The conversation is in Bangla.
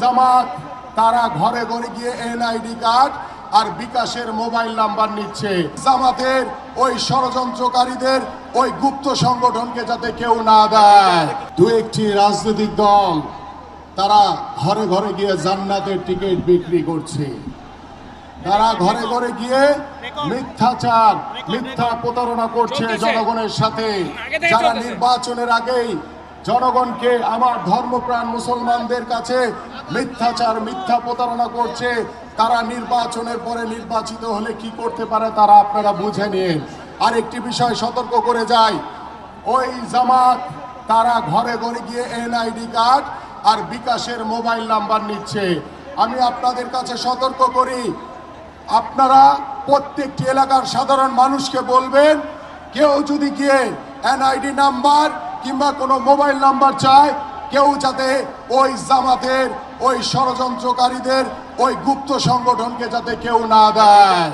জামাত তারা ঘরে ঘরে গিয়ে এনআইডি কার্ড আর বিকাশের মোবাইল নাম্বার নিচ্ছে। জামাতের ওই ষড়যন্ত্রকারীদের ওই গুপ্ত সংগঠনকে যাতে কেউ না দেয়। দু একটি রাজনৈতিক দল তারা ঘরে ঘরে গিয়ে জান্নাতের টিকিট বিক্রি করছে। তারা ঘরে ঘরে গিয়ে মিথ্যাচার, মিথ্যা প্রতারণা করছে জনগণের সাথে। যারা নির্বাচনের আগেই জনগণকে, আমার ধর্মপ্রাণ মুসলমানদের কাছে মিথ্যাচার, মিথ্যা প্রতারণা করছে, তারা নির্বাচনের পরে নির্বাচিত হলে কি করতে পারে তারা আপনারা বুঝে নিন। আরেকটি বিষয় সতর্ক করে যায়, ওই জামাত তারা ঘরে ঘরে গিয়ে এনআইডি কার্ড আর বিকাশের মোবাইল নাম্বার নিচ্ছে। আমি আপনাদের কাছে সতর্ক করি, আপনারা প্রত্যেকটি এলাকার সাধারণ মানুষকে বলবেন, কেউ যদি গিয়ে এনআইডি নাম্বার কিংবা কোনো মোবাইল নাম্বার চায়, কেউ যাতে ওই জামাতের ওই ষড়যন্ত্রকারীদের ওই গুপ্ত সংগঠনকে যাতে কেউ না দেয়।